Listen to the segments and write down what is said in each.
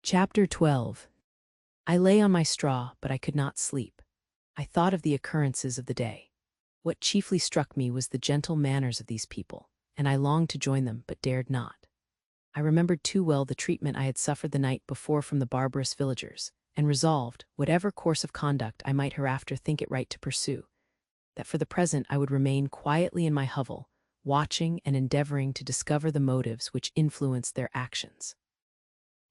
Chapter 12. I lay on my straw, but I could not sleep. I thought of the occurrences of the day. What chiefly struck me was the gentle manners of these people, and I longed to join them, but dared not. I remembered too well the treatment I had suffered the night before from the barbarous villagers, and resolved, whatever course of conduct I might hereafter think it right to pursue, that for the present I would remain quietly in my hovel, watching and endeavoring to discover the motives which influenced their actions.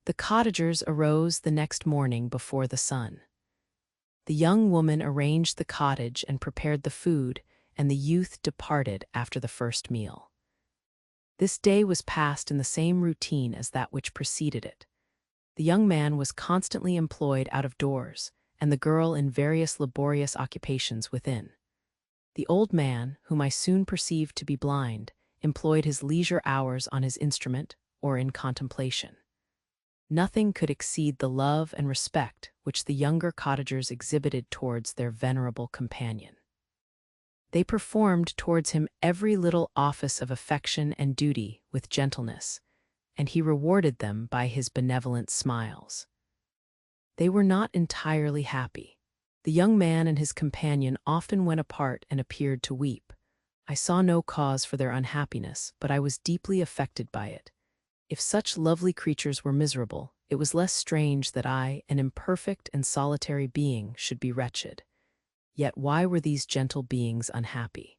The cottagers arose the next morning before the sun. The young woman arranged the cottage and prepared the food, and the youth departed after the first meal. This day was passed in the same routine as that which preceded it. The young man was constantly employed out of doors, and the girl in various laborious occupations within. The old man, whom I soon perceived to be blind, employed his leisure hours on his instrument or in contemplation. Nothing could exceed the love and respect which the younger cottagers exhibited towards their venerable companion. They performed towards him every little office of affection and duty with gentleness, and he rewarded them by his benevolent smiles. They were not entirely happy. The young man and his companion often went apart and appeared to weep. I saw no cause for their unhappiness, but I was deeply affected by it. If such lovely creatures were miserable, it was less strange that I, an imperfect and solitary being, should be wretched. Yet why were these gentle beings unhappy?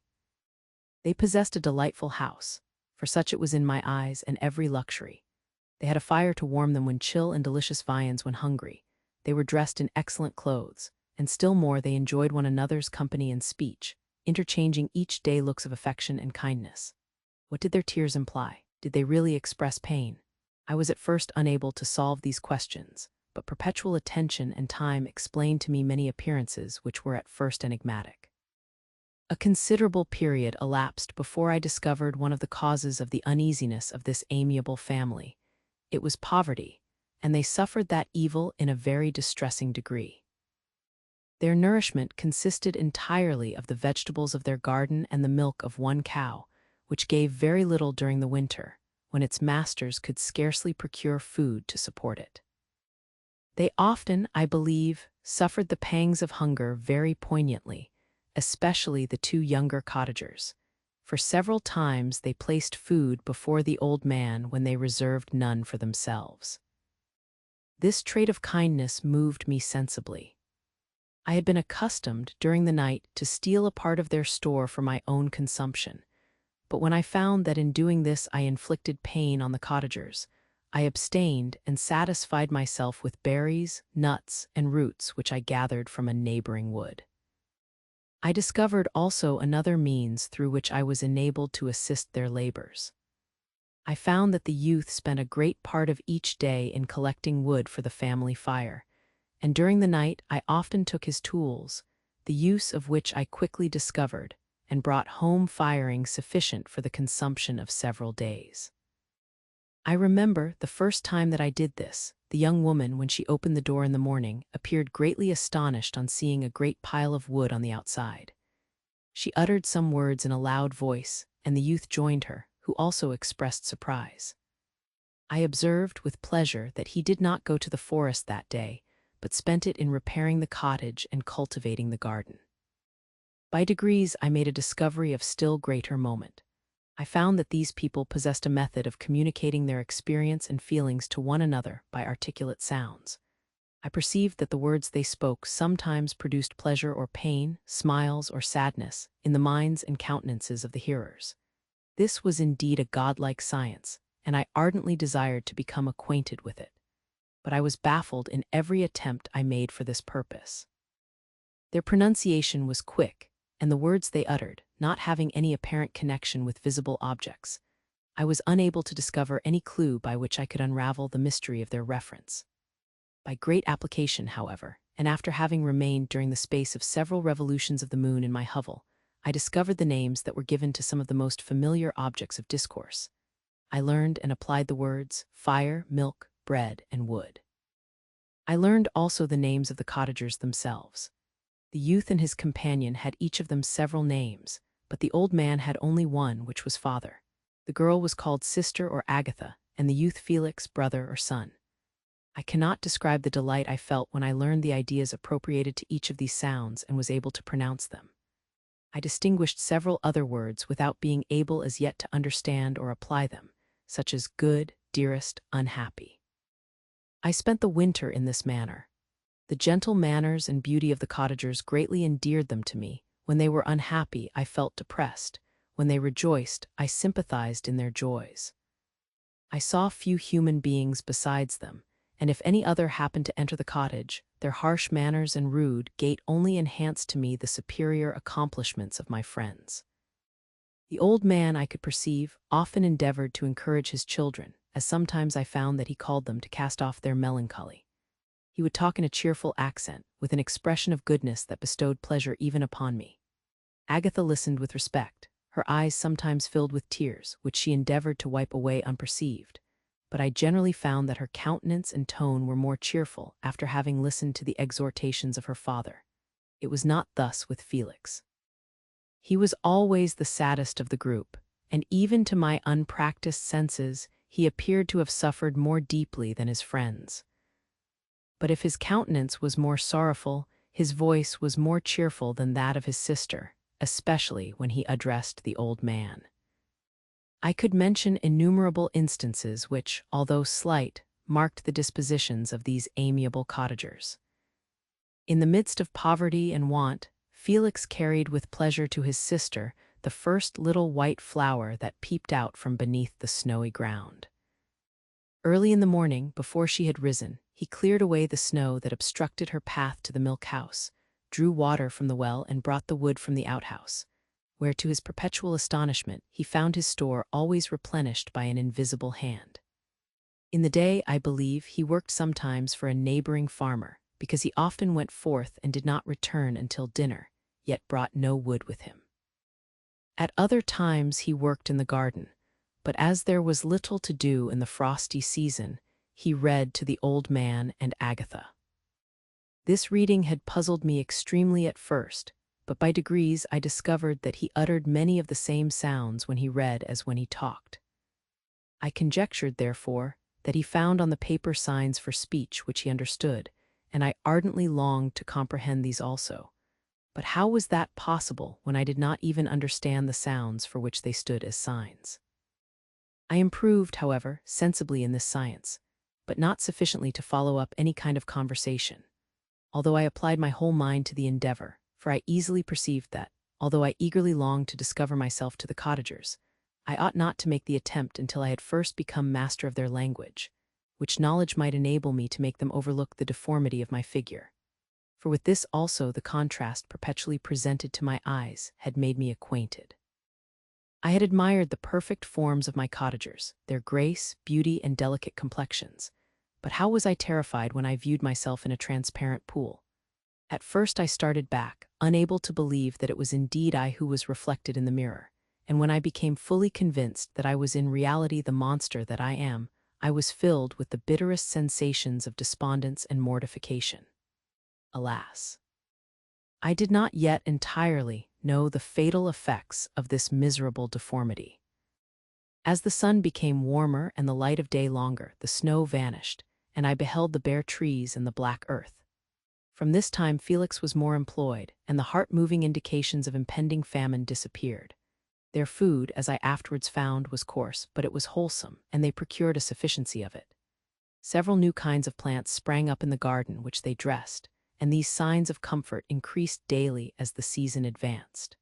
They possessed a delightful house, for such it was in my eyes, and every luxury. They had a fire to warm them when chill and delicious viands when hungry. They were dressed in excellent clothes, and still more they enjoyed one another's company and speech, interchanging each day looks of affection and kindness. What did their tears imply? Did they really express pain? I was at first unable to solve these questions, but perpetual attention and time explained to me many appearances which were at first enigmatic. A considerable period elapsed before I discovered one of the causes of the uneasiness of this amiable family. It was poverty, and they suffered that evil in a very distressing degree. Their nourishment consisted entirely of the vegetables of their garden and the milk of one cow, which gave very little during the winter, when its masters could scarcely procure food to support it. They often, I believe, suffered the pangs of hunger very poignantly, especially the two younger cottagers. For several times they placed food before the old man when they reserved none for themselves. This trait of kindness moved me sensibly. I had been accustomed during the night to steal a part of their store for my own consumption, but when I found that in doing this I inflicted pain on the cottagers, I abstained and satisfied myself with berries, nuts, and roots which I gathered from a neighboring wood. I discovered also another means through which I was enabled to assist their labors. I found that the youth spent a great part of each day in collecting wood for the family fire, and during the night I often took his tools, the use of which I quickly discovered, and brought home firing sufficient for the consumption of several days. I remember the first time that I did this, the young woman, when she opened the door in the morning, appeared greatly astonished on seeing a great pile of wood on the outside. She uttered some words in a loud voice, and the youth joined her, who also expressed surprise. I observed with pleasure that he did not go to the forest that day, but spent it in repairing the cottage and cultivating the garden. By degrees I made a discovery of still greater moment. I found that these people possessed a method of communicating their experience and feelings to one another by articulate sounds. I perceived that the words they spoke sometimes produced pleasure or pain, smiles or sadness, in the minds and countenances of the hearers. This was indeed a godlike science, and I ardently desired to become acquainted with it. But I was baffled in every attempt I made for this purpose. Their pronunciation was quick, and the words they uttered, not having any apparent connection with visible objects, I was unable to discover any clue by which I could unravel the mystery of their reference. By great application, however, and after having remained during the space of several revolutions of the moon in my hovel, I discovered the names that were given to some of the most familiar objects of discourse. I learned and applied the words fire, milk, bread, and wood. I learned also the names of the cottagers themselves. The youth and his companion had each of them several names, but the old man had only one, which was father. The girl was called sister or Agatha, and the youth Felix, brother or son. I cannot describe the delight I felt when I learned the ideas appropriated to each of these sounds and was able to pronounce them. I distinguished several other words without being able as yet to understand or apply them, such as good, dearest, unhappy. I spent the winter in this manner. The gentle manners and beauty of the cottagers greatly endeared them to me. When they were unhappy, I felt depressed. When they rejoiced, I sympathized in their joys. I saw few human beings besides them, and if any other happened to enter the cottage, their harsh manners and rude gait only enhanced to me the superior accomplishments of my friends. The old man, I could perceive, often endeavored to encourage his children, as sometimes I found that he called them to cast off their melancholy. He would talk in a cheerful accent, with an expression of goodness that bestowed pleasure even upon me. Agatha listened with respect, her eyes sometimes filled with tears, which she endeavored to wipe away unperceived, but I generally found that her countenance and tone were more cheerful after having listened to the exhortations of her father. It was not thus with Felix. He was always the saddest of the group, and even to my unpracticed senses, he appeared to have suffered more deeply than his friends. But if his countenance was more sorrowful, his voice was more cheerful than that of his sister, especially when he addressed the old man. I could mention innumerable instances which, although slight, marked the dispositions of these amiable cottagers. In the midst of poverty and want, Felix carried with pleasure to his sister the first little white flower that peeped out from beneath the snowy ground. Early in the morning, before she had risen, he cleared away the snow that obstructed her path to the milk house, drew water from the well, and brought the wood from the outhouse, where, to his perpetual astonishment, he found his store always replenished by an invisible hand. In the day, I believe, he worked sometimes for a neighboring farmer, because he often went forth and did not return until dinner, yet brought no wood with him. At other times he worked in the garden, but as there was little to do in the frosty season, he read to the old man and Agatha. This reading had puzzled me extremely at first, but by degrees I discovered that he uttered many of the same sounds when he read as when he talked. I conjectured, therefore, that he found on the paper signs for speech which he understood, and I ardently longed to comprehend these also. But how was that possible when I did not even understand the sounds for which they stood as signs? I improved, however, sensibly in this science, but not sufficiently to follow up any kind of conversation, although I applied my whole mind to the endeavor, for I easily perceived that, although I eagerly longed to discover myself to the cottagers, I ought not to make the attempt until I had first become master of their language, which knowledge might enable me to make them overlook the deformity of my figure. For with this also the contrast perpetually presented to my eyes had made me acquainted. I had admired the perfect forms of my cottagers, their grace, beauty, and delicate complexions, but how was I terrified when I viewed myself in a transparent pool? At first I started back, unable to believe that it was indeed I who was reflected in the mirror, and when I became fully convinced that I was in reality the monster that I am, I was filled with the bitterest sensations of despondence and mortification. Alas! I did not yet entirely know the fatal effects of this miserable deformity. As the sun became warmer and the light of day longer, the snow vanished, and I beheld the bare trees and the black earth. From this time Felix was more employed, and the heart-moving indications of impending famine disappeared. Their food, as I afterwards found, was coarse, but it was wholesome, and they procured a sufficiency of it. Several new kinds of plants sprang up in the garden, which they dressed, and these signs of comfort increased daily as the season advanced.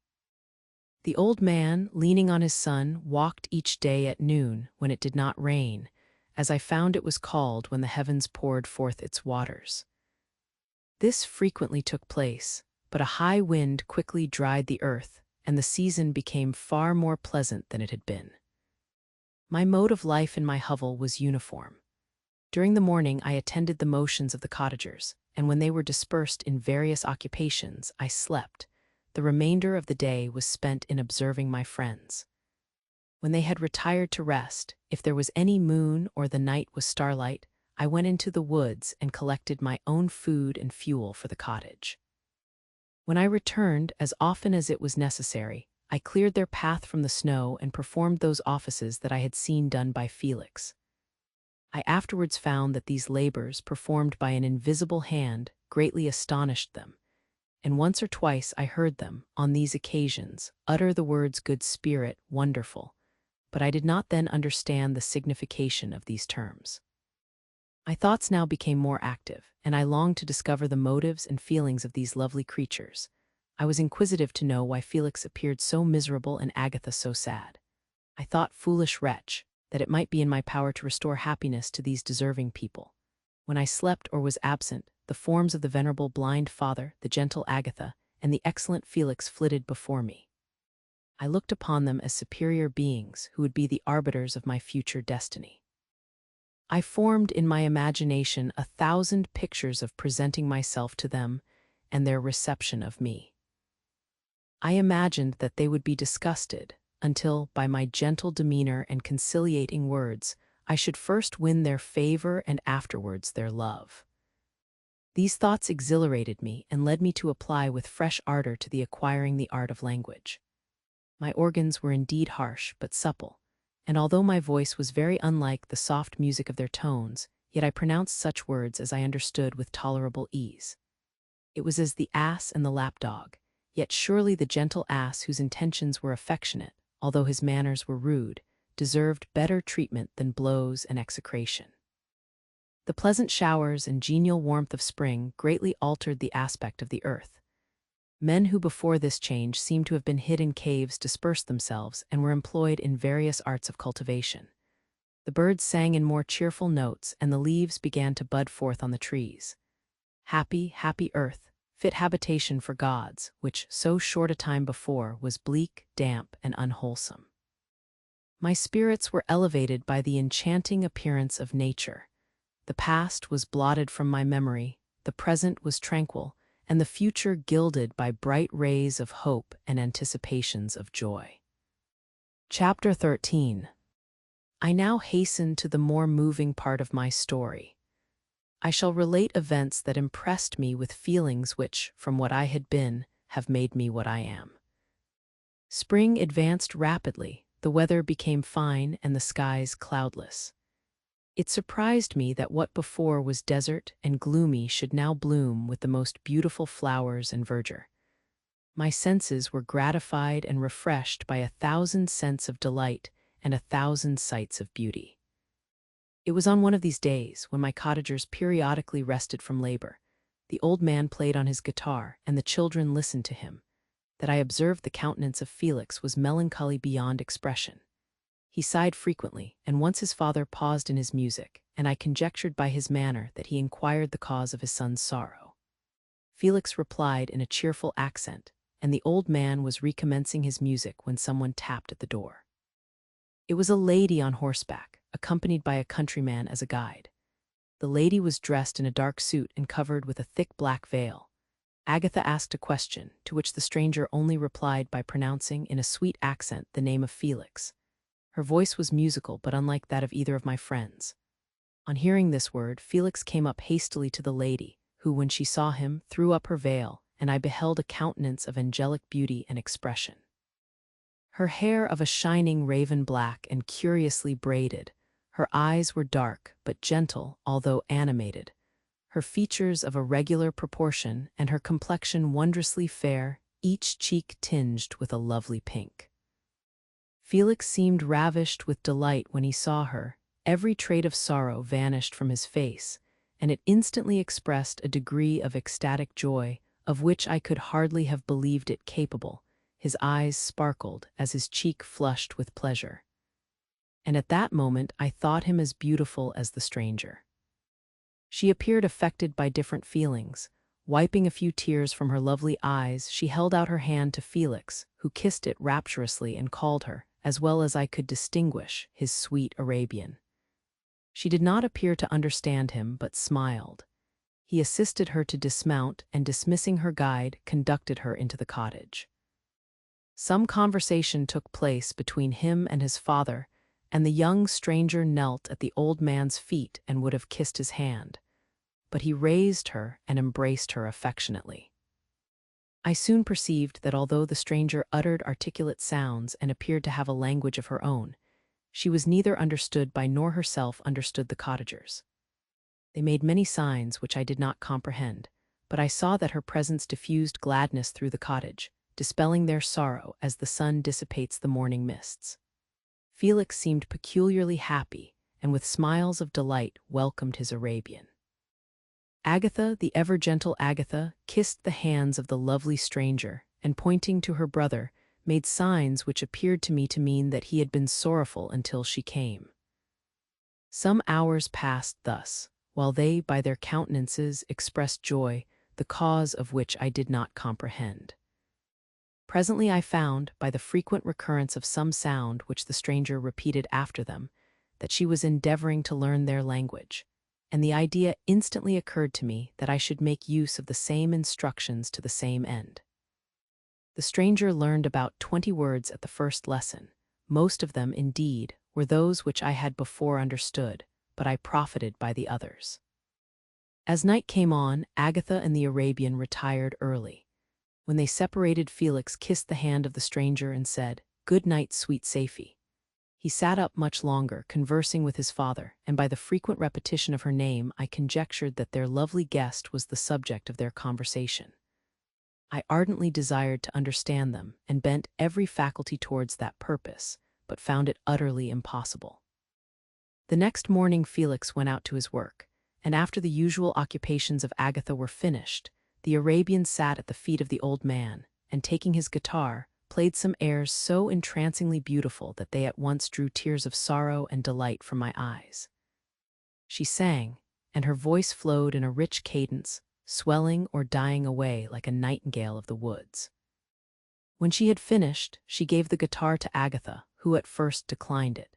The old man, leaning on his son, walked each day at noon, when it did not rain, as I found it was called when the heavens poured forth its waters. This frequently took place, but a high wind quickly dried the earth, and the season became far more pleasant than it had been. My mode of life in my hovel was uniform. During the morning I attended the motions of the cottagers, and when they were dispersed in various occupations, I slept. The remainder of the day was spent in observing my friends. When they had retired to rest, if there was any moon or the night was starlight, I went into the woods and collected my own food and fuel for the cottage. When I returned, as often as it was necessary, I cleared their path from the snow and performed those offices that I had seen done by Felix. I afterwards found that these labors, performed by an invisible hand, greatly astonished them, and once or twice I heard them, on these occasions, utter the words "good spirit," "wonderful," but I did not then understand the signification of these terms. My thoughts now became more active, and I longed to discover the motives and feelings of these lovely creatures. I was inquisitive to know why Felix appeared so miserable and Agatha so sad. I thought, foolish wretch, that it might be in my power to restore happiness to these deserving people. When I slept or was absent, the forms of the venerable blind father, the gentle Agatha, and the excellent Felix flitted before me. I looked upon them as superior beings who would be the arbiters of my future destiny. I formed in my imagination 1,000 pictures of presenting myself to them and their reception of me. I imagined that they would be disgusted, until, by my gentle demeanor and conciliating words, I should first win their favor and afterwards their love. These thoughts exhilarated me and led me to apply with fresh ardor to the acquiring the art of language. My organs were indeed harsh but supple, and although my voice was very unlike the soft music of their tones, yet I pronounced such words as I understood with tolerable ease. It was as the ass and the lapdog, yet surely the gentle ass, whose intentions were affectionate, although his manners were rude, deserved better treatment than blows and execration. The pleasant showers and genial warmth of spring greatly altered the aspect of the earth. Men who before this change seemed to have been hid in caves dispersed themselves and were employed in various arts of cultivation. The birds sang in more cheerful notes, and the leaves began to bud forth on the trees. Happy, happy earth, fit habitation for gods, which, so short a time before, was bleak, damp, and unwholesome. My spirits were elevated by the enchanting appearance of nature. The past was blotted from my memory, the present was tranquil, and the future gilded by bright rays of hope and anticipations of joy. Chapter 13. I now hasten to the more moving part of my story. I shall relate events that impressed me with feelings which, from what I had been, have made me what I am. Spring advanced rapidly, the weather became fine, and the skies cloudless. It surprised me that what before was desert and gloomy should now bloom with the most beautiful flowers and verdure. My senses were gratified and refreshed by 1,000 scents of delight and 1,000 sights of beauty. It was on one of these days, when my cottagers periodically rested from labor, the old man played on his guitar, and the children listened to him, that I observed the countenance of Felix was melancholy beyond expression. He sighed frequently, and once his father paused in his music, and I conjectured by his manner that he inquired the cause of his son's sorrow. Felix replied in a cheerful accent, and the old man was recommencing his music when someone tapped at the door. It was a lady on horseback, accompanied by a countryman as a guide. The lady was dressed in a dark suit and covered with a thick black veil. Agatha asked a question, to which the stranger only replied by pronouncing in a sweet accent the name of Felix. Her voice was musical but unlike that of either of my friends. On hearing this word, Felix came up hastily to the lady, who, when she saw him, threw up her veil, and I beheld a countenance of angelic beauty and expression. Her hair of a shining raven black and curiously braided, her eyes were dark but gentle, although animated, her features of a regular proportion, and her complexion wondrously fair, each cheek tinged with a lovely pink. Felix seemed ravished with delight when he saw her. Every trait of sorrow vanished from his face, and it instantly expressed a degree of ecstatic joy of which I could hardly have believed it capable. His eyes sparkled as his cheek flushed with pleasure. And at that moment I thought him as beautiful as the stranger. She appeared affected by different feelings. Wiping a few tears from her lovely eyes, she held out her hand to Felix, who kissed it rapturously and called her, as well as I could distinguish, his sweet Arabian. She did not appear to understand him, but smiled. He assisted her to dismount, and dismissing her guide, conducted her into the cottage. Some conversation took place between him and his father, and the young stranger knelt at the old man's feet and would have kissed his hand, but he raised her and embraced her affectionately. I soon perceived that although the stranger uttered articulate sounds and appeared to have a language of her own, She was neither understood by nor herself understood the cottagers. They made many signs which I did not comprehend, but I saw that her presence diffused gladness through the cottage, dispelling their sorrow as the sun dissipates the morning mists. Felix seemed peculiarly happy, and with smiles of delight welcomed his Arabian. Agatha, the ever-gentle Agatha, kissed the hands of the lovely stranger, and pointing to her brother, made signs which appeared to me to mean that he had been sorrowful until she came. Some hours passed thus, while they by their countenances expressed joy, the cause of which I did not comprehend. Presently I found, by the frequent recurrence of some sound which the stranger repeated after them, that she was endeavoring to learn their language, and the idea instantly occurred to me that I should make use of the same instructions to the same end. The stranger learned about 20 words at the first lesson. Most of them, indeed, were those which I had before understood, but I profited by the others. As night came on, Agatha and the Arabian retired early. When they separated, Felix kissed the hand of the stranger and said, "Good night, sweet Safie." He sat up much longer, conversing with his father, and by the frequent repetition of her name I conjectured that their lovely guest was the subject of their conversation. I ardently desired to understand them, and bent every faculty towards that purpose, but found it utterly impossible. The next morning Felix went out to his work, and after the usual occupations of Agatha were finished, the Arabian sat at the feet of the old man, and taking his guitar, played some airs so entrancingly beautiful that they at once drew tears of sorrow and delight from my eyes. She sang, and her voice flowed in a rich cadence, swelling or dying away like a nightingale of the woods. When she had finished, she gave the guitar to Agatha, who at first declined it.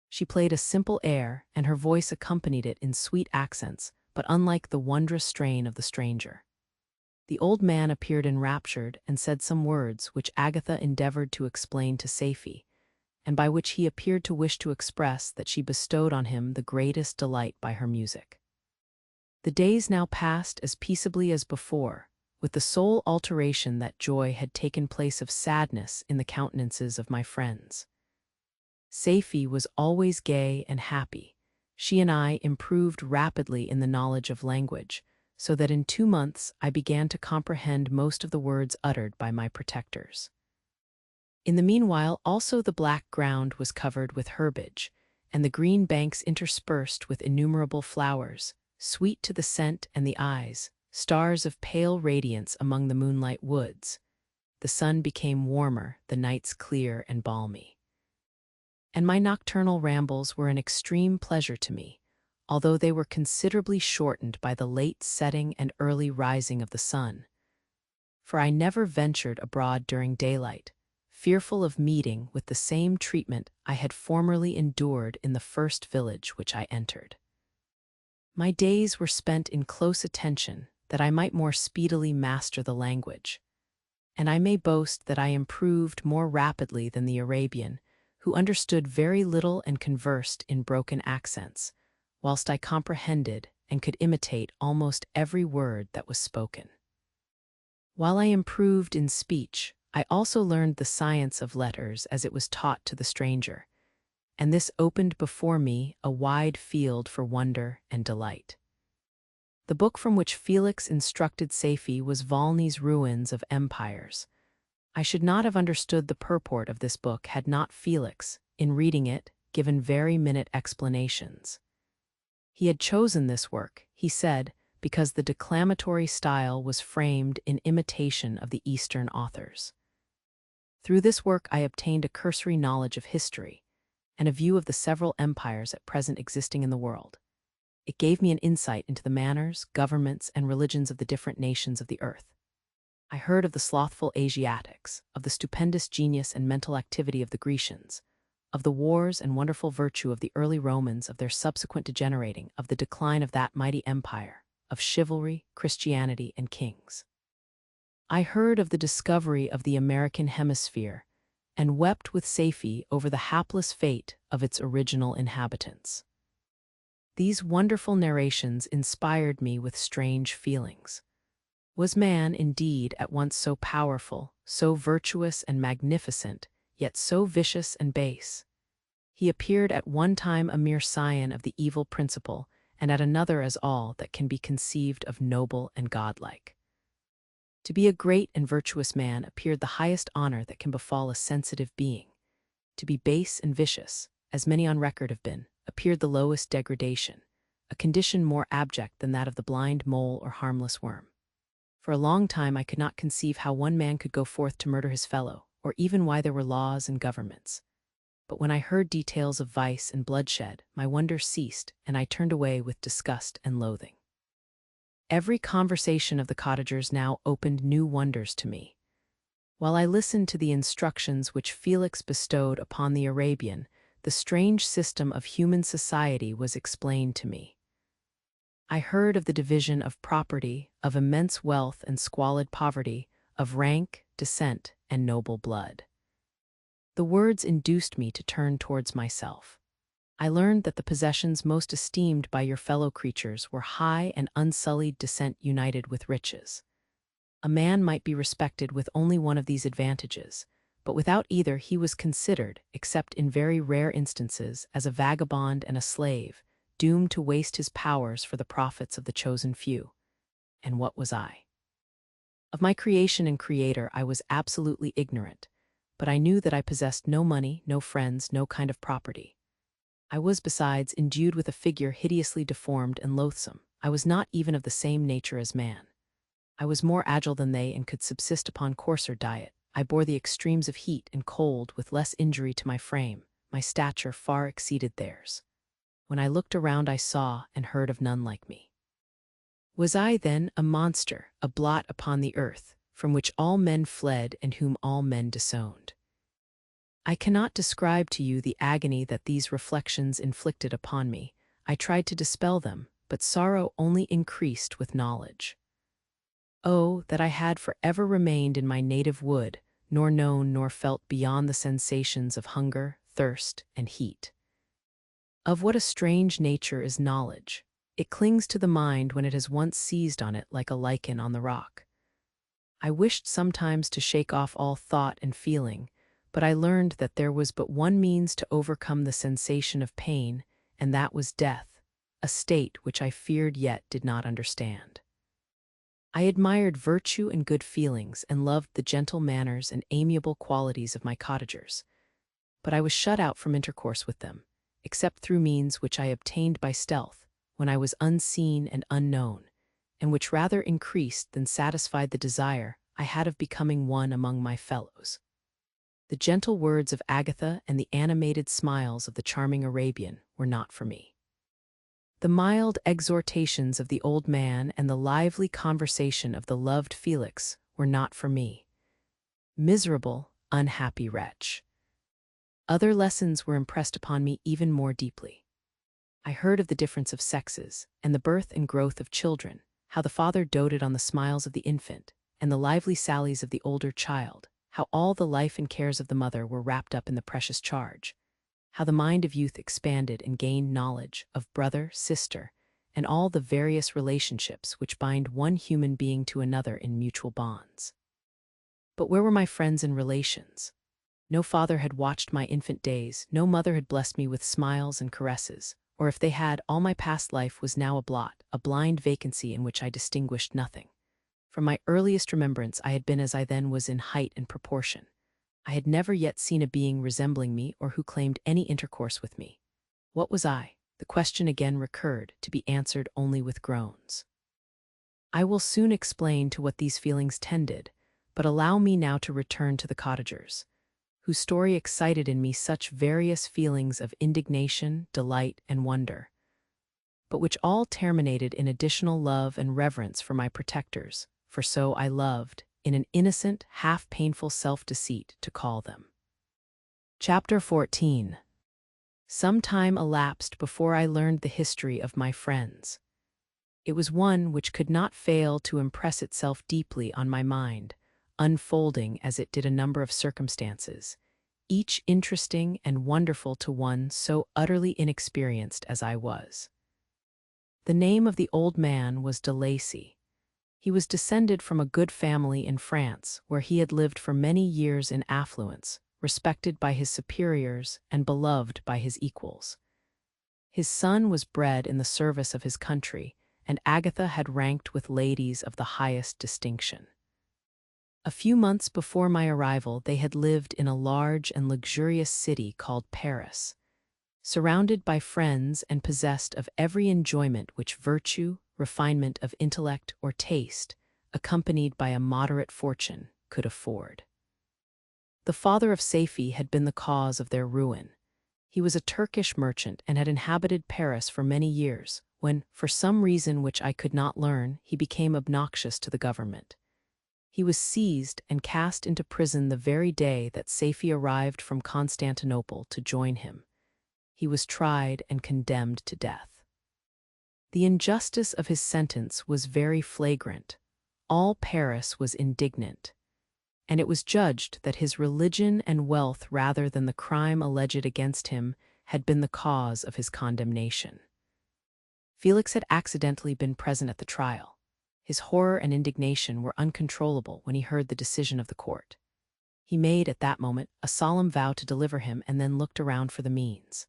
She played a simple air, and her voice accompanied it in sweet accents, but unlike the wondrous strain of the stranger. The old man appeared enraptured and said some words which Agatha endeavored to explain to Safie, and by which he appeared to wish to express that she bestowed on him the greatest delight by her music. The days now passed as peaceably as before, with the sole alteration that joy had taken place of sadness in the countenances of my friends. Safie was always gay and happy. She and I improved rapidly in the knowledge of language, so that in 2 months I began to comprehend most of the words uttered by my protectors. In the meanwhile also the black ground was covered with herbage, and the green banks interspersed with innumerable flowers, sweet to the scent and the eyes, stars of pale radiance among the moonlight woods. The sun became warmer, the nights clear and balmy. And my nocturnal rambles were an extreme pleasure to me, although they were considerably shortened by the late setting and early rising of the sun. For I never ventured abroad during daylight, fearful of meeting with the same treatment I had formerly endured in the first village which I entered. My days were spent in close attention that I might more speedily master the language, and I may boast that I improved more rapidly than the Arabian, who understood very little and conversed in broken accents, whilst I comprehended and could imitate almost every word that was spoken. While I improved in speech, I also learned the science of letters as it was taught to the stranger, and this opened before me a wide field for wonder and delight. The book from which Felix instructed Safie was Volney's Ruins of Empires. I should not have understood the purport of this book had not Felix, in reading it, given very minute explanations. He had chosen this work, he said, because the declamatory style was framed in imitation of the Eastern authors. Through this work I obtained a cursory knowledge of history, and a view of the several empires at present existing in the world. It gave me an insight into the manners, governments, and religions of the different nations of the earth. I heard of the slothful Asiatics, of the stupendous genius and mental activity of the Grecians, of the wars and wonderful virtue of the early Romans, of their subsequent degenerating, of the decline of that mighty empire, of chivalry, Christianity, and kings. I heard of the discovery of the American hemisphere, and wept with Safie over the hapless fate of its original inhabitants. These wonderful narrations inspired me with strange feelings. Was man, indeed, at once so powerful, so virtuous and magnificent, yet so vicious and base? He appeared at one time a mere scion of the evil principle, and at another as all that can be conceived of noble and godlike. To be a great and virtuous man appeared the highest honor that can befall a sensitive being. To be base and vicious, as many on record have been, appeared the lowest degradation, a condition more abject than that of the blind mole or harmless worm. For a long time I could not conceive how one man could go forth to murder his fellow, or even why there were laws and governments. But when I heard details of vice and bloodshed, my wonder ceased, and I turned away with disgust and loathing. Every conversation of the cottagers now opened new wonders to me. While I listened to the instructions which Felix bestowed upon the Arabian, the strange system of human society was explained to me. I heard of the division of property, of immense wealth and squalid poverty, of rank, descent, and noble blood. The words induced me to turn towards myself. I learned that the possessions most esteemed by your fellow creatures were high and unsullied descent united with riches. A man might be respected with only one of these advantages, but without either he was considered, except in very rare instances, as a vagabond and a slave, doomed to waste his powers for the profits of the chosen few. And what was I? Of my creation and creator I was absolutely ignorant, but I knew that I possessed no money, no friends, no kind of property. I was, besides, endued with a figure hideously deformed and loathsome. I was not even of the same nature as man. I was more agile than they and could subsist upon coarser diet. I bore the extremes of heat and cold with less injury to my frame. My stature far exceeded theirs. When I looked around I saw and heard of none like me. Was I, then, a monster, a blot upon the earth, from which all men fled and whom all men disowned? I cannot describe to you the agony that these reflections inflicted upon me. I tried to dispel them, but sorrow only increased with knowledge. Oh, that I had forever remained in my native wood, nor known nor felt beyond the sensations of hunger, thirst, and heat. Of what a strange nature is knowledge! It clings to the mind when it has once seized on it like a lichen on the rock. I wished sometimes to shake off all thought and feeling, but I learned that there was but one means to overcome the sensation of pain, and that was death, a state which I feared yet did not understand. I admired virtue and good feelings and loved the gentle manners and amiable qualities of my cottagers, but I was shut out from intercourse with them, except through means which I obtained by stealth, when I was unseen and unknown, and which rather increased than satisfied the desire I had of becoming one among my fellows. The gentle words of Agatha and the animated smiles of the charming Arabian were not for me. The mild exhortations of the old man and the lively conversation of the loved Felix were not for me. Miserable, unhappy wretch! Other lessons were impressed upon me even more deeply. I heard of the difference of sexes, and the birth and growth of children, how the father doted on the smiles of the infant, and the lively sallies of the older child, how all the life and cares of the mother were wrapped up in the precious charge, how the mind of youth expanded and gained knowledge of brother, sister, and all the various relationships which bind one human being to another in mutual bonds. But where were my friends and relations? No father had watched my infant days, no mother had blessed me with smiles and caresses, or if they had, all my past life was now a blot, a blind vacancy in which I distinguished nothing. From my earliest remembrance I had been as I then was in height and proportion. I had never yet seen a being resembling me or who claimed any intercourse with me. What was I? The question again recurred, to be answered only with groans. I will soon explain to what these feelings tended, but allow me now to return to the cottagers, whose story excited in me such various feelings of indignation, delight, and wonder, but which all terminated in additional love and reverence for my protectors, for so I loved, in an innocent, half-painful self-deceit, to call them. Chapter 14. Some time elapsed before I learned the history of my friends. It was one which could not fail to impress itself deeply on my mind, unfolding as it did a number of circumstances, each interesting and wonderful to one so utterly inexperienced as I was. The name of the old man was de Lacy. He was descended from a good family in France, where he had lived for many years in affluence, respected by his superiors and beloved by his equals. His son was bred in the service of his country, and Agatha had ranked with ladies of the highest distinction. A few months before my arrival, they had lived in a large and luxurious city called Paris, surrounded by friends and possessed of every enjoyment which virtue, refinement of intellect, or taste, accompanied by a moderate fortune, could afford. The father of Safie had been the cause of their ruin. He was a Turkish merchant and had inhabited Paris for many years, when, for some reason which I could not learn, he became obnoxious to the government. He was seized and cast into prison the very day that Safie arrived from Constantinople to join him. He was tried and condemned to death. The injustice of his sentence was very flagrant. All Paris was indignant, and it was judged that his religion and wealth, rather than the crime alleged against him, had been the cause of his condemnation. Felix had accidentally been present at the trial. His horror and indignation were uncontrollable when he heard the decision of the court. He made, at that moment, a solemn vow to deliver him and then looked around for the means.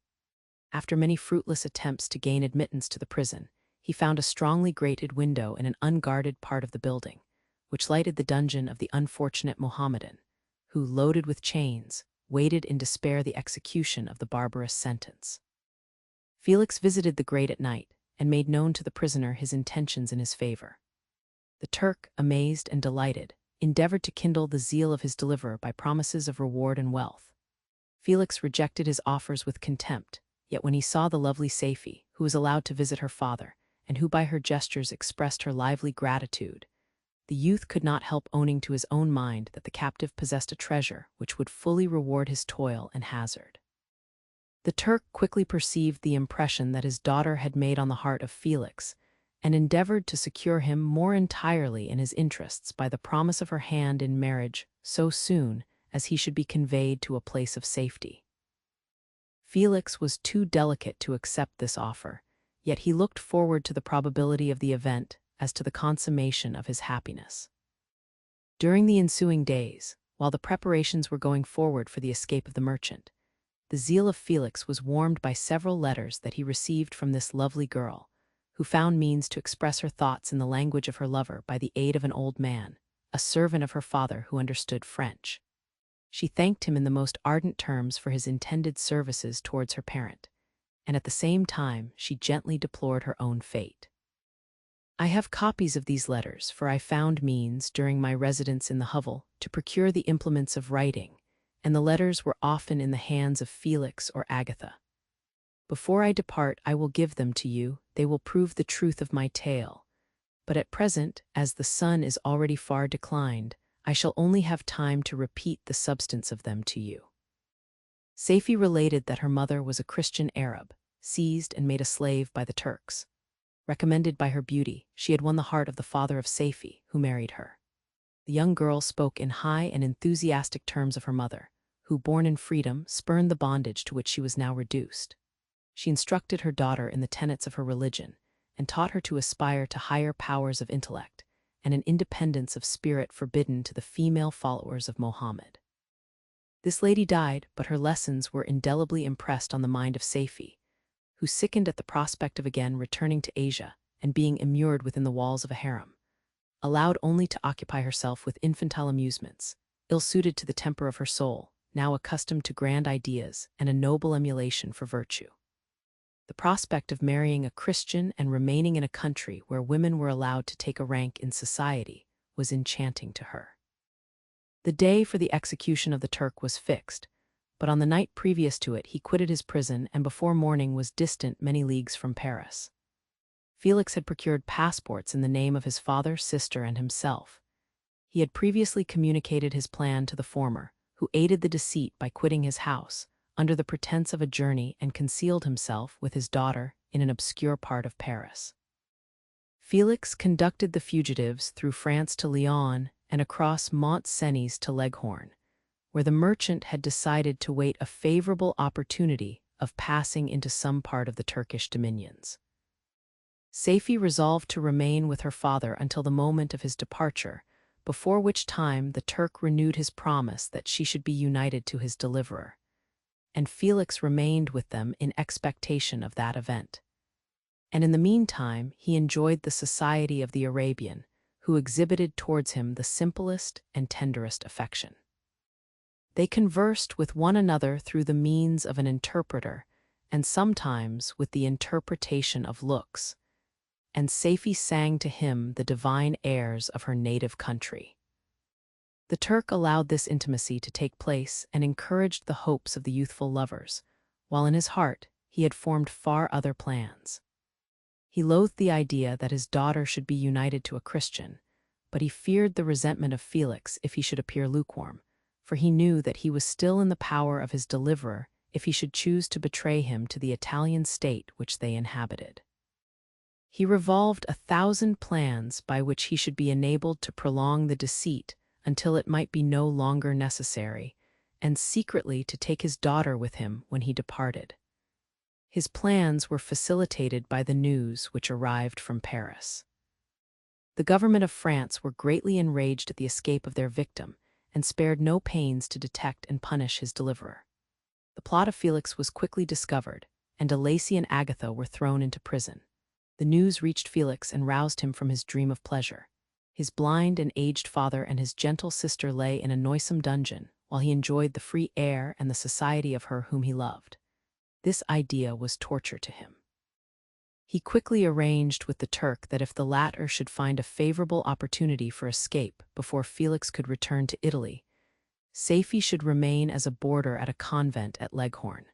After many fruitless attempts to gain admittance to the prison, he found a strongly grated window in an unguarded part of the building, which lighted the dungeon of the unfortunate Mohammedan, who, loaded with chains, waited in despair the execution of the barbarous sentence. Felix visited the grate at night and made known to the prisoner his intentions in his favor. The Turk, amazed and delighted, endeavored to kindle the zeal of his deliverer by promises of reward and wealth. Felix rejected his offers with contempt, yet when he saw the lovely Safie, who was allowed to visit her father, and who by her gestures expressed her lively gratitude, the youth could not help owning to his own mind that the captive possessed a treasure which would fully reward his toil and hazard. The Turk quickly perceived the impression that his daughter had made on the heart of Felix, and endeavored to secure him more entirely in his interests by the promise of her hand in marriage so soon as he should be conveyed to a place of safety. Felix was too delicate to accept this offer, yet he looked forward to the probability of the event as to the consummation of his happiness. During the ensuing days, while the preparations were going forward for the escape of the merchant, the zeal of Felix was warmed by several letters that he received from this lovely girl, who found means to express her thoughts in the language of her lover by the aid of an old man, a servant of her father who understood French. She thanked him in the most ardent terms for his intended services towards her parent, and at the same time she gently deplored her own fate. I have copies of these letters, for I found means, during my residence in the hovel, to procure the implements of writing, and the letters were often in the hands of Felix or Agatha. Before I depart, I will give them to you. They will prove the truth of my tale. But at present, as the sun is already far declined, I shall only have time to repeat the substance of them to you. Safie related that her mother was a Christian Arab, seized and made a slave by the Turks. Recommended by her beauty, she had won the heart of the father of Safie, who married her. The young girl spoke in high and enthusiastic terms of her mother, who, born in freedom, spurned the bondage to which she was now reduced. She instructed her daughter in the tenets of her religion, and taught her to aspire to higher powers of intellect and an independence of spirit forbidden to the female followers of Mohammed. This lady died, but her lessons were indelibly impressed on the mind of Safie, who sickened at the prospect of again returning to Asia and being immured within the walls of a harem, allowed only to occupy herself with infantile amusements, ill-suited to the temper of her soul, now accustomed to grand ideas and a noble emulation for virtue. The prospect of marrying a Christian and remaining in a country where women were allowed to take a rank in society was enchanting to her. The day for the execution of the Turk was fixed, but on the night previous to it he quitted his prison and before morning was distant many leagues from Paris. Felix had procured passports in the name of his father, sister, and himself. He had previously communicated his plan to the former, who aided the deceit by quitting his house, under the pretense of a journey, and concealed himself with his daughter in an obscure part of Paris. Felix conducted the fugitives through France to Lyon and across Mont-Cenis to Leghorn, where the merchant had decided to wait a favorable opportunity of passing into some part of the Turkish dominions. Safie resolved to remain with her father until the moment of his departure, before which time the Turk renewed his promise that she should be united to his deliverer, and Felix remained with them in expectation of that event. And in the meantime he enjoyed the society of the Arabian, who exhibited towards him the simplest and tenderest affection. They conversed with one another through the means of an interpreter, and sometimes with the interpretation of looks, and Safie sang to him the divine airs of her native country. The Turk allowed this intimacy to take place and encouraged the hopes of the youthful lovers, while in his heart he had formed far other plans. He loathed the idea that his daughter should be united to a Christian, but he feared the resentment of Felix if he should appear lukewarm, for he knew that he was still in the power of his deliverer if he should choose to betray him to the Italian state which they inhabited. He revolved 1,000 plans by which he should be enabled to prolong the deceit until it might be no longer necessary, and secretly to take his daughter with him when he departed. His plans were facilitated by the news which arrived from Paris. The government of France were greatly enraged at the escape of their victim, and spared no pains to detect and punish his deliverer. The plot of Felix was quickly discovered, and de Lacy and Agatha were thrown into prison. The news reached Felix and roused him from his dream of pleasure. His blind and aged father and his gentle sister lay in a noisome dungeon, while he enjoyed the free air and the society of her whom he loved. This idea was torture to him. He quickly arranged with the Turk that if the latter should find a favorable opportunity for escape before Felix could return to Italy, Safie should remain as a boarder at a convent at Leghorn.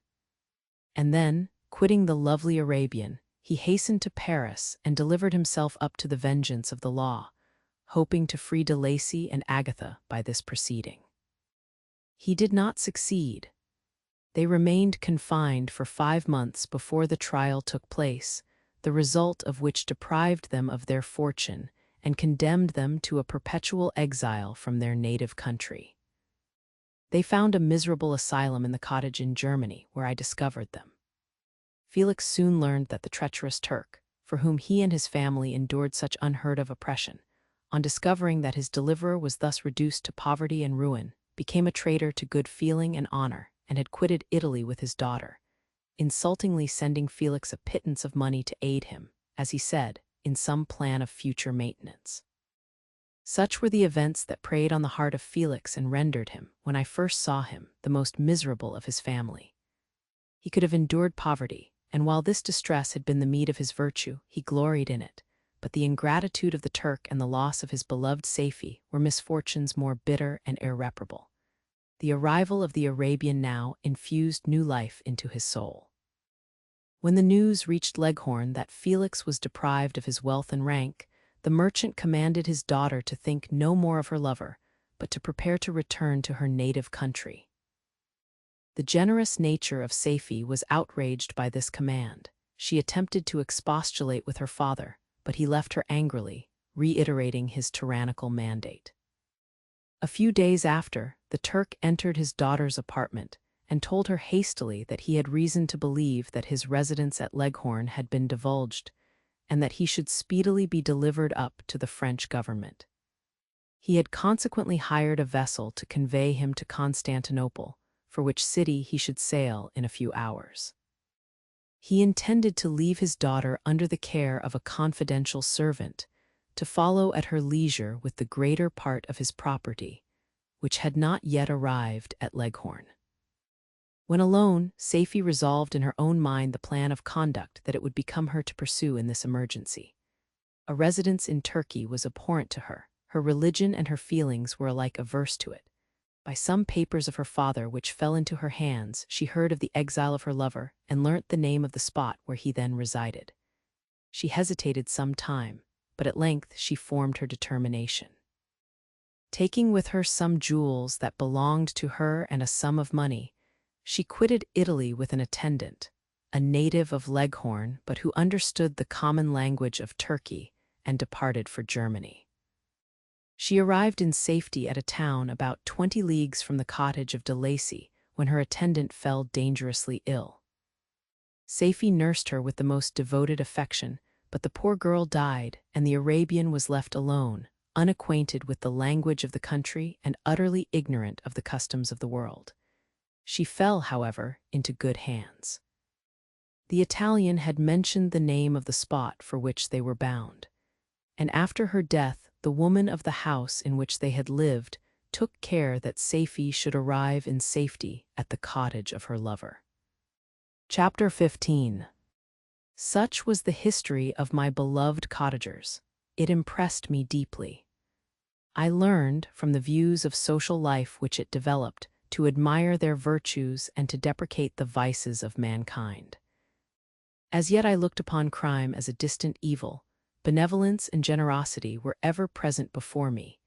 And then, quitting the lovely Arabian, he hastened to Paris and delivered himself up to the vengeance of the law, hoping to free de Lacy and Agatha by this proceeding. He did not succeed. They remained confined for 5 months before the trial took place, the result of which deprived them of their fortune and condemned them to a perpetual exile from their native country. They found a miserable asylum in the cottage in Germany, where I discovered them. Felix soon learned that the treacherous Turk, for whom he and his family endured such unheard-of oppression, on discovering that his deliverer was thus reduced to poverty and ruin, became a traitor to good feeling and honor, and had quitted Italy with his daughter, insultingly sending Felix a pittance of money to aid him, as he said, in some plan of future maintenance. Such were the events that preyed on the heart of Felix and rendered him, when I first saw him, the most miserable of his family. He could have endured poverty, and while this distress had been the meed of his virtue, he gloried in it, but the ingratitude of the Turk and the loss of his beloved Safie were misfortunes more bitter and irreparable. The arrival of the Arabian now infused new life into his soul. When the news reached Leghorn that Felix was deprived of his wealth and rank, the merchant commanded his daughter to think no more of her lover, but to prepare to return to her native country. The generous nature of Safie was outraged by this command. She attempted to expostulate with her father, but he left her angrily, reiterating his tyrannical mandate. A few days after, the Turk entered his daughter's apartment and told her hastily that he had reason to believe that his residence at Leghorn had been divulged, and that he should speedily be delivered up to the French government. He had consequently hired a vessel to convey him to Constantinople, for which city he should sail in a few hours. He intended to leave his daughter under the care of a confidential servant, to follow at her leisure with the greater part of his property, which had not yet arrived at Leghorn. When alone, Safie resolved in her own mind the plan of conduct that it would become her to pursue in this emergency. A residence in Turkey was abhorrent to her. Her religion and her feelings were alike averse to it. By some papers of her father which fell into her hands, she heard of the exile of her lover and learnt the name of the spot where he then resided. She hesitated some time, but at length she formed her determination. Taking with her some jewels that belonged to her and a sum of money, she quitted Italy with an attendant, a native of Leghorn but who understood the common language of Turkey, and departed for Germany. She arrived in safety at a town about 20 leagues from the cottage of de Lacy when her attendant fell dangerously ill. Safie nursed her with the most devoted affection, but the poor girl died, and the Arabian was left alone, unacquainted with the language of the country and utterly ignorant of the customs of the world. She fell, however, into good hands. The Italian had mentioned the name of the spot for which they were bound, and after her death the woman of the house in which they had lived took care that Safie should arrive in safety at the cottage of her lover. Chapter 15. Such was the history of my beloved cottagers. It impressed me deeply. I learned, from the views of social life which it developed, to admire their virtues and to deprecate the vices of mankind. As yet I looked upon crime as a distant evil. Benevolence and generosity were ever present before me,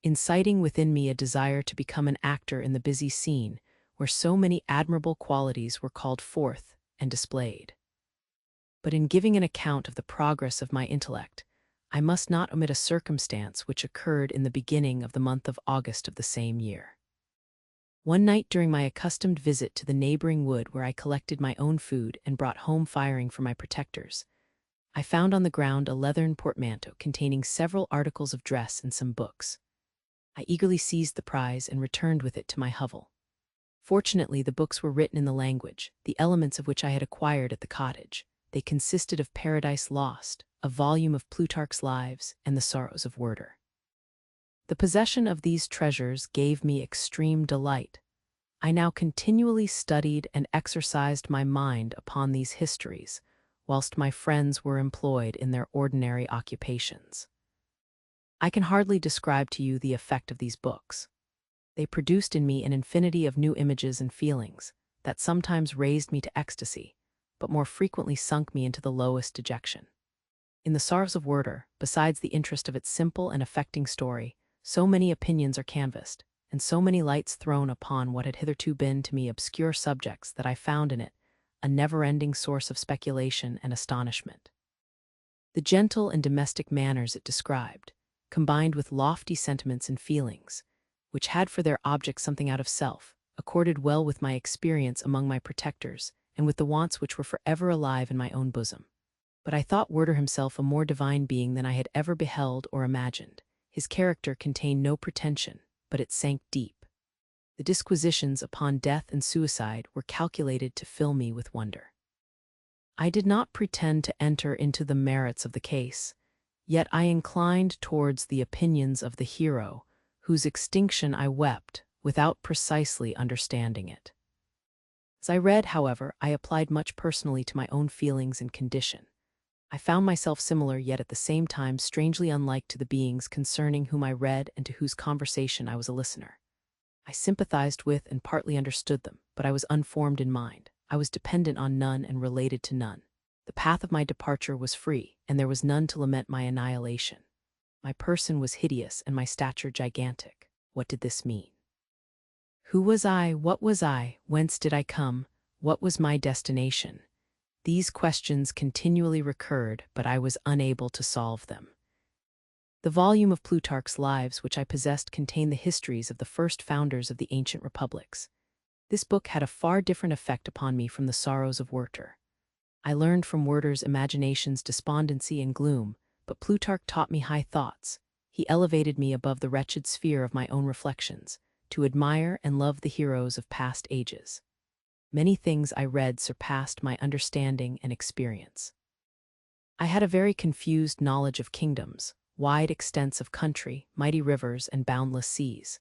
inciting within me a desire to become an actor in the busy scene where so many admirable qualities were called forth and displayed. But in giving an account of the progress of my intellect, I must not omit a circumstance which occurred in the beginning of the month of August of the same year. One night during my accustomed visit to the neighboring wood where I collected my own food and brought home firing for my protectors, I found on the ground a leathern portmanteau containing several articles of dress and some books. I eagerly seized the prize and returned with it to my hovel. Fortunately, the books were written in the language, the elements of which I had acquired at the cottage. They consisted of Paradise Lost, a volume of Plutarch's Lives, and the Sorrows of Werther. The possession of these treasures gave me extreme delight. I now continually studied and exercised my mind upon these histories, whilst my friends were employed in their ordinary occupations. I can hardly describe to you the effect of these books. They produced in me an infinity of new images and feelings that sometimes raised me to ecstasy, but more frequently sunk me into the lowest dejection. In the Sorrows of Werther, besides the interest of its simple and affecting story, so many opinions are canvassed, and so many lights thrown upon what had hitherto been to me obscure subjects that I found in it a never-ending source of speculation and astonishment. The gentle and domestic manners it described, combined with lofty sentiments and feelings, which had for their object something out of self, accorded well with my experience among my protectors and with the wants which were forever alive in my own bosom. But I thought Werther himself a more divine being than I had ever beheld or imagined. His character contained no pretension, but it sank deep. The disquisitions upon death and suicide were calculated to fill me with wonder. I did not pretend to enter into the merits of the case, yet I inclined towards the opinions of the hero, whose extinction I wept without precisely understanding it. As I read, however, I applied much personally to my own feelings and condition. I found myself similar, yet at the same time strangely unlike to the beings concerning whom I read and to whose conversation I was a listener. I sympathized with and partly understood them, but I was unformed in mind. I was dependent on none and related to none. The path of my departure was free, and there was none to lament my annihilation. My person was hideous and my stature gigantic. What did this mean? Who was I? What was I? Whence did I come? What was my destination? These questions continually recurred, but I was unable to solve them. The volume of Plutarch's Lives which I possessed contained the histories of the first founders of the ancient republics. This book had a far different effect upon me from the Sorrows of Werther. I learned from Werther's imagination's despondency and gloom, but Plutarch taught me high thoughts. He elevated me above the wretched sphere of my own reflections, to admire and love the heroes of past ages. Many things I read surpassed my understanding and experience. I had a very confused knowledge of kingdoms, wide extents of country, mighty rivers, and boundless seas.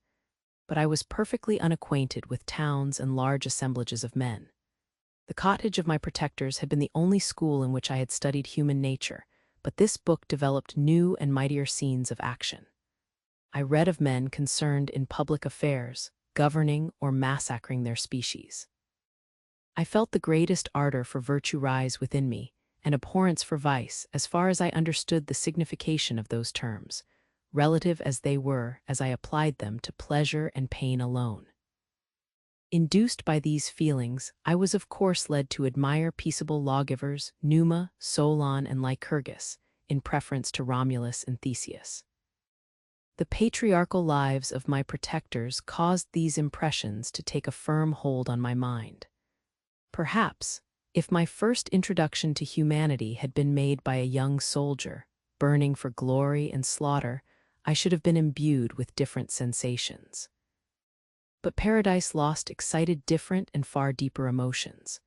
But I was perfectly unacquainted with towns and large assemblages of men. The cottage of my protectors had been the only school in which I had studied human nature, but this book developed new and mightier scenes of action. I read of men concerned in public affairs, governing or massacring their species. I felt the greatest ardor for virtue rise within me, and abhorrence for vice, as far as I understood the signification of those terms, relative as they were as I applied them to pleasure and pain alone. Induced by these feelings, I was of course led to admire peaceable lawgivers, Numa, Solon, and Lycurgus, in preference to Romulus and Theseus. The patriarchal lives of my protectors caused these impressions to take a firm hold on my mind. Perhaps, if my first introduction to humanity had been made by a young soldier, burning for glory and slaughter, I should have been imbued with different sensations. But Paradise Lost excited different and far deeper emotions.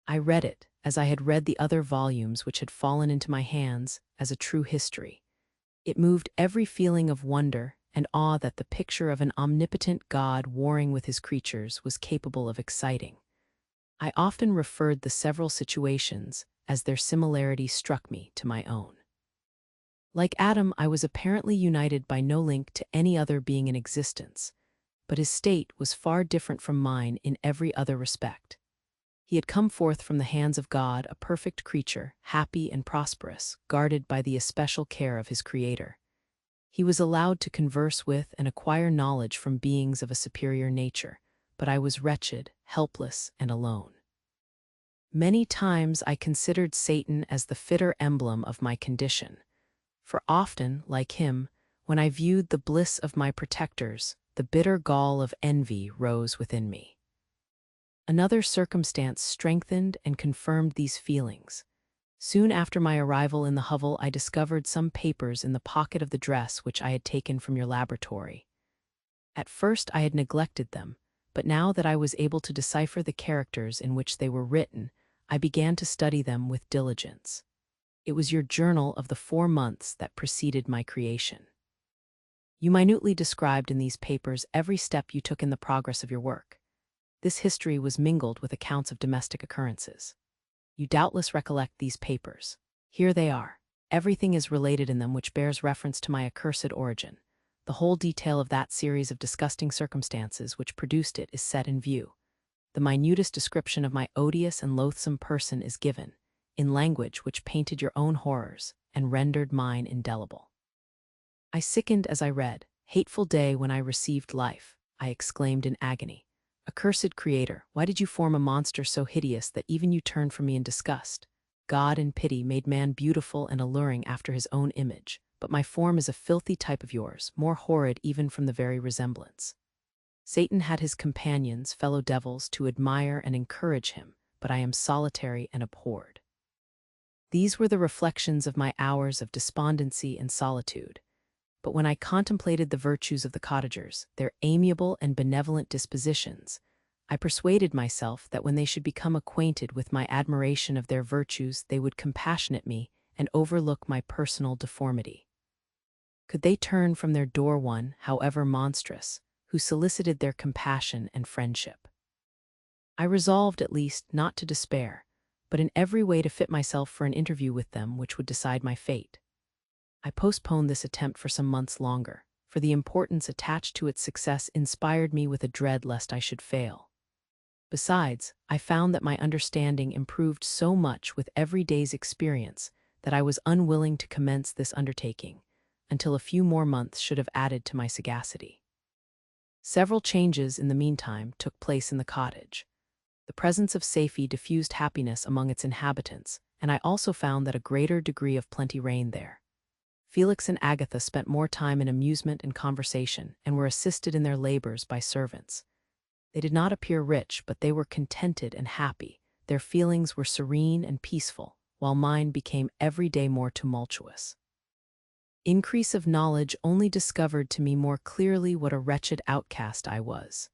I read it, as I had read the other volumes which had fallen into my hands, as a true history. It moved every feeling of wonder and awe that the picture of an omnipotent God warring with his creatures was capable of exciting. I often referred the several situations, as their similarity struck me, to my own. Like Adam, I was apparently united by no link to any other being in existence, but his state was far different from mine in every other respect. He had come forth from the hands of God, a perfect creature, happy and prosperous, guarded by the especial care of his Creator. He was allowed to converse with and acquire knowledge from beings of a superior nature, but I was wretched, helpless, and alone. Many times I considered Satan as the fitter emblem of my condition, for often, like him, when I viewed the bliss of my protectors, the bitter gall of envy rose within me. Another circumstance strengthened and confirmed these feelings. Soon after my arrival in the hovel, I discovered some papers in the pocket of the dress which I had taken from your laboratory. At first I had neglected them, but now that I was able to decipher the characters in which they were written, I began to study them with diligence. It was your journal of the 4 months that preceded my creation. You minutely described in these papers every step you took in the progress of your work. This history was mingled with accounts of domestic occurrences. You doubtless recollect these papers. Here they are. Everything is related in them which bears reference to my accursed origin. The whole detail of that series of disgusting circumstances which produced it is set in view. The minutest description of my odious and loathsome person is given, in language which painted your own horrors and rendered mine indelible. I sickened as I read. Hateful day when I received life, I exclaimed in agony. Accursed Creator, why did you form a monster so hideous that even you turned from me in disgust? God in pity made man beautiful and alluring after his own image, but my form is a filthy type of yours, more horrid even from the very resemblance. Satan had his companions, fellow devils, to admire and encourage him, but I am solitary and abhorred. These were the reflections of my hours of despondency and solitude. But when I contemplated the virtues of the cottagers, their amiable and benevolent dispositions, I persuaded myself that when they should become acquainted with my admiration of their virtues, they would compassionate me and overlook my personal deformity. Could they turn from their door one, however monstrous, who solicited their compassion and friendship? I resolved, at least, not to despair, but in every way to fit myself for an interview with them which would decide my fate. I postponed this attempt for some months longer, for the importance attached to its success inspired me with a dread lest I should fail. Besides, I found that my understanding improved so much with every day's experience that I was unwilling to commence this undertaking until a few more months should have added to my sagacity. Several changes in the meantime took place in the cottage. The presence of Safie diffused happiness among its inhabitants, and I also found that a greater degree of plenty reigned there. Felix and Agatha spent more time in amusement and conversation, and were assisted in their labors by servants. They did not appear rich, but they were contented and happy. Their feelings were serene and peaceful, while mine became every day more tumultuous. Increase of knowledge only discovered to me more clearly what a wretched outcast I was.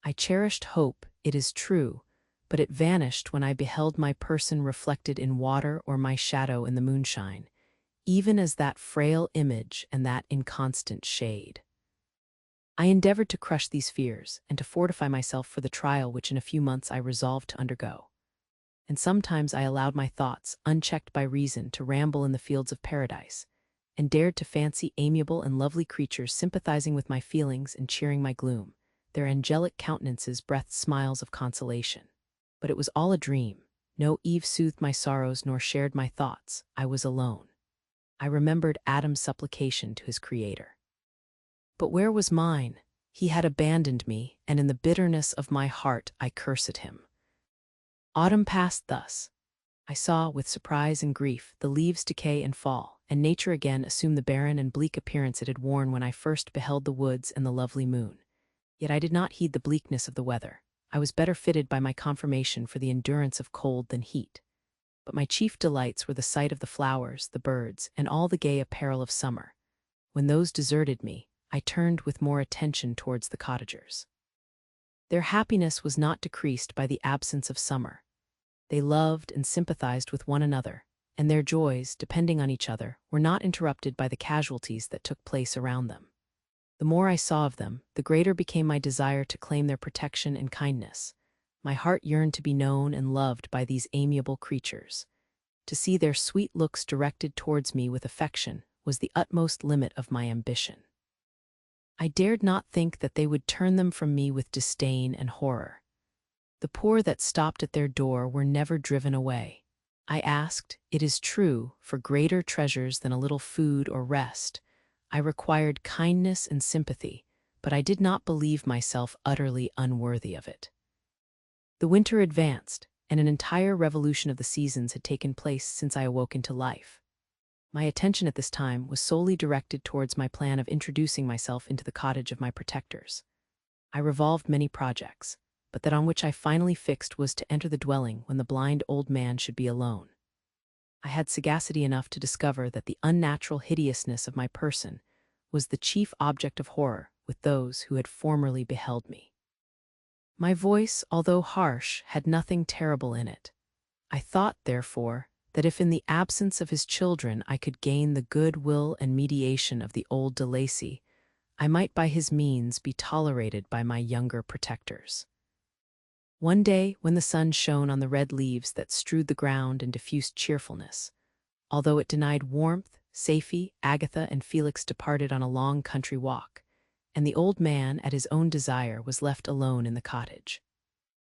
I cherished hope, it is true, but it vanished when I beheld my person reflected in water or my shadow in the moonshine, even as that frail image and that inconstant shade. I endeavored to crush these fears and to fortify myself for the trial which in a few months I resolved to undergo. And sometimes I allowed my thoughts, unchecked by reason, to ramble in the fields of paradise, and dared to fancy amiable and lovely creatures sympathizing with my feelings and cheering my gloom. Their angelic countenances breathed smiles of consolation. But it was all a dream. No Eve soothed my sorrows nor shared my thoughts. I was alone. I remembered Adam's supplication to his Creator. But where was mine? He had abandoned me, and in the bitterness of my heart I cursed him. Autumn passed thus. I saw, with surprise and grief, the leaves decay and fall, and nature again assume the barren and bleak appearance it had worn when I first beheld the woods and the lovely moon. Yet I did not heed the bleakness of the weather. I was better fitted by my conformation for the endurance of cold than heat. But my chief delights were the sight of the flowers, the birds, and all the gay apparel of summer. When those deserted me, I turned with more attention towards the cottagers. Their happiness was not decreased by the absence of summer. They loved and sympathized with one another, and their joys, depending on each other, were not interrupted by the casualties that took place around them. The more I saw of them, the greater became my desire to claim their protection and kindness. My heart yearned to be known and loved by these amiable creatures. To see their sweet looks directed towards me with affection was the utmost limit of my ambition. I dared not think that they would turn them from me with disdain and horror. The poor that stopped at their door were never driven away. I asked, it is true, for greater treasures than a little food or rest. I required kindness and sympathy, but I did not believe myself utterly unworthy of it. The winter advanced, and an entire revolution of the seasons had taken place since I awoke into life. My attention at this time was solely directed towards my plan of introducing myself into the cottage of my protectors. I revolved many projects, but that on which I finally fixed was to enter the dwelling when the blind old man should be alone. I had sagacity enough to discover that the unnatural hideousness of my person was the chief object of horror with those who had formerly beheld me. My voice, although harsh, had nothing terrible in it. I thought, therefore, that if in the absence of his children I could gain the good will and mediation of the old de Lacy, I might by his means be tolerated by my younger protectors. One day, when the sun shone on the red leaves that strewed the ground and diffused cheerfulness, although it denied warmth, Safie, Agatha, and Felix departed on a long country walk, and the old man, at his own desire, was left alone in the cottage.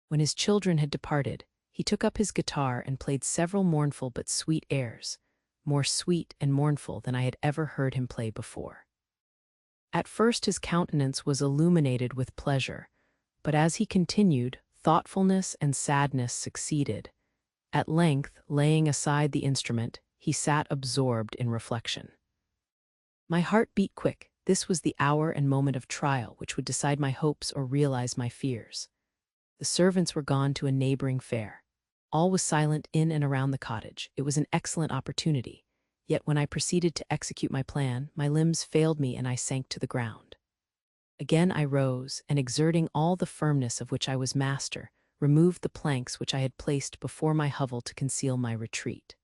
When his children had departed, he took up his guitar and played several mournful but sweet airs, more sweet and mournful than I had ever heard him play before. At first his countenance was illuminated with pleasure, but as he continued, thoughtfulness and sadness succeeded. At length, laying aside the instrument, he sat absorbed in reflection. My heart beat quick. This was the hour and moment of trial which would decide my hopes or realize my fears. The servants were gone to a neighboring fair. All was silent in and around the cottage. It was an excellent opportunity. Yet when I proceeded to execute my plan, my limbs failed me and I sank to the ground. Again I rose, and exerting all the firmness of which I was master, removed the planks which I had placed before my hovel to conceal my retreat.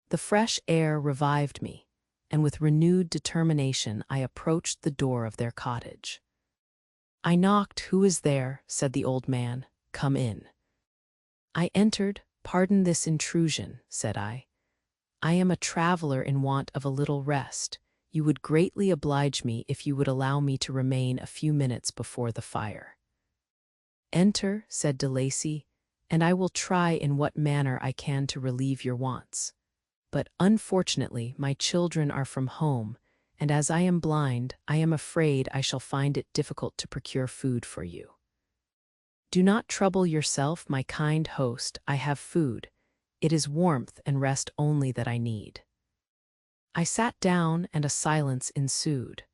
The fresh air revived me, and with renewed determination I approached the door of their cottage. I knocked. "Who is there?" said the old man. "Come in." I entered. "Pardon this intrusion," said I. "I am a traveler in want of a little rest. You would greatly oblige me if you would allow me to remain a few minutes before the fire." "Enter," said de Lacy, "and I will try in what manner I can to relieve your wants. But unfortunately my children are from home, and as I am blind, I am afraid I shall find it difficult to procure food for you." "Do not trouble yourself, my kind host, I have food. It is warmth and rest only that I need." I sat down, and a silence ensued.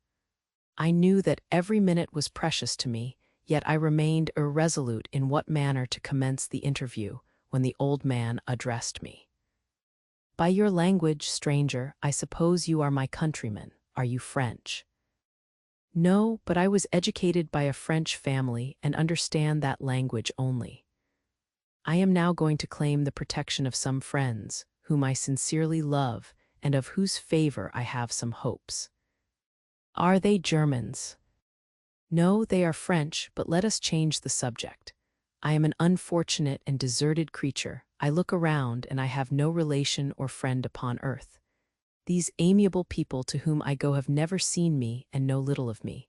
I knew that every minute was precious to me, yet I remained irresolute in what manner to commence the interview, when the old man addressed me. "By your language, stranger, I suppose you are my countrymen. Are you French?" "No, but I was educated by a French family and understand that language only. I am now going to claim the protection of some friends, whom I sincerely love, and of whose favor I have some hopes." "Are they Germans?" "No, they are French, but let us change the subject. I am an unfortunate and deserted creature. I look around, and I have no relation or friend upon earth. These amiable people to whom I go have never seen me and know little of me.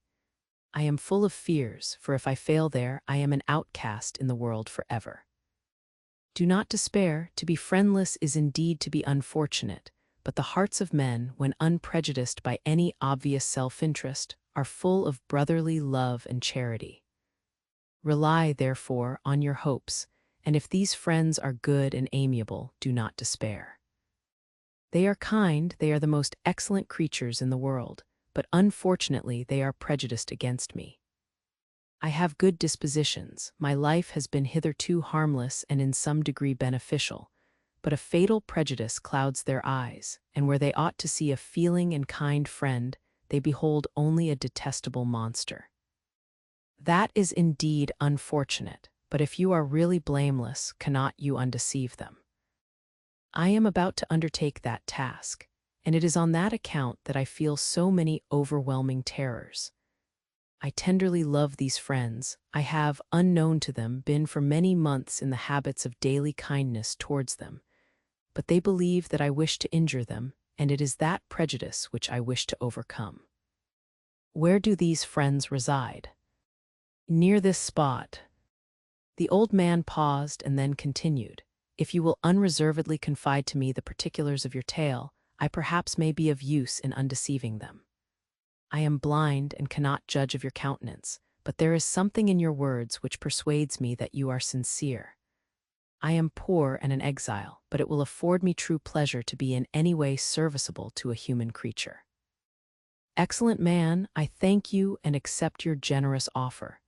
I am full of fears, for if I fail there, I am an outcast in the world forever. Do not despair. To be friendless is indeed to be unfortunate, but the hearts of men, when unprejudiced by any obvious self-interest, are full of brotherly love and charity. Rely, therefore, on your hopes, and if these friends are good and amiable, do not despair. They are kind, they are the most excellent creatures in the world, but unfortunately they are prejudiced against me. I have good dispositions, my life has been hitherto harmless and in some degree beneficial, but a fatal prejudice clouds their eyes, and where they ought to see a feeling and kind friend, they behold only a detestable monster. That is indeed unfortunate, but if you are really blameless, cannot you undeceive them? I am about to undertake that task, and it is on that account that I feel so many overwhelming terrors. I tenderly love these friends. I have, unknown to them, been for many months in the habits of daily kindness towards them, but they believe that I wish to injure them, and it is that prejudice which I wish to overcome. Where do these friends reside? Near this spot. The old man paused and then continued. If you will unreservedly confide to me the particulars of your tale, I perhaps may be of use in undeceiving them. I am blind and cannot judge of your countenance, but there is something in your words which persuades me that you are sincere. I am poor and an exile, but it will afford me true pleasure to be in any way serviceable to a human creature. Excellent man, I thank you and accept your generous offer.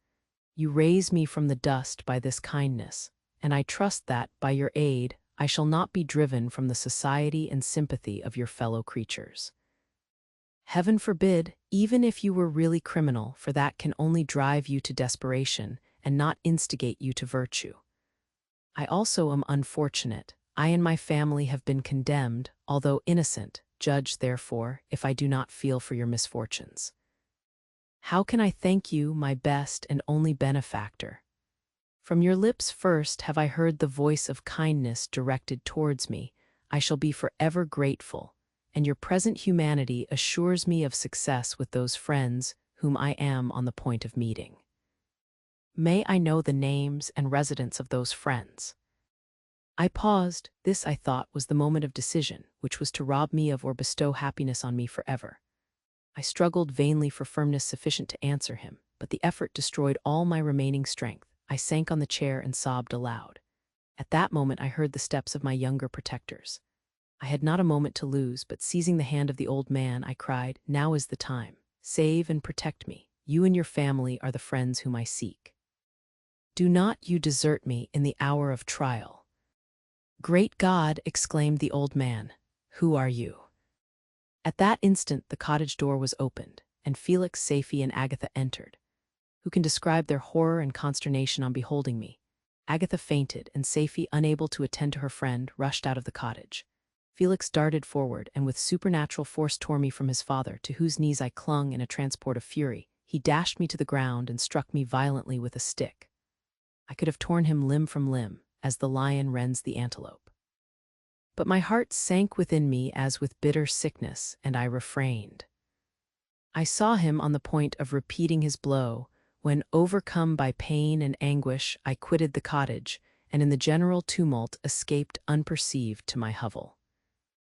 You raise me from the dust by this kindness, and I trust that, by your aid, I shall not be driven from the society and sympathy of your fellow creatures. Heaven forbid, even if you were really criminal, for that can only drive you to desperation and not instigate you to virtue. I also am unfortunate. I and my family have been condemned, although innocent. Judge, therefore, if I do not feel for your misfortunes. How can I thank you, my best and only benefactor? From your lips first have I heard the voice of kindness directed towards me. I shall be forever grateful, and your present humanity assures me of success with those friends whom I am on the point of meeting. May I know the names and residence of those friends? I paused. This, I thought, was the moment of decision, which was to rob me of or bestow happiness on me forever. I struggled vainly for firmness sufficient to answer him, but the effort destroyed all my remaining strength. I sank on the chair and sobbed aloud. At that moment I heard the steps of my younger protectors. I had not a moment to lose, but seizing the hand of the old man, I cried, "Now is the time. Save and protect me. You and your family are the friends whom I seek. Do not you desert me in the hour of trial." "Great God!" exclaimed the old man. "Who are you?" At that instant the cottage door was opened, and Felix, Safie, and Agatha entered. Who can describe their horror and consternation on beholding me? Agatha fainted, and Safie, unable to attend to her friend, rushed out of the cottage. Felix darted forward, and with supernatural force tore me from his father, to whose knees I clung in a transport of fury. He dashed me to the ground and struck me violently with a stick. I could have torn him limb from limb, as the lion rends the antelope. But my heart sank within me as with bitter sickness, and I refrained. I saw him on the point of repeating his blow, when, overcome by pain and anguish, I quitted the cottage, and in the general tumult escaped unperceived to my hovel.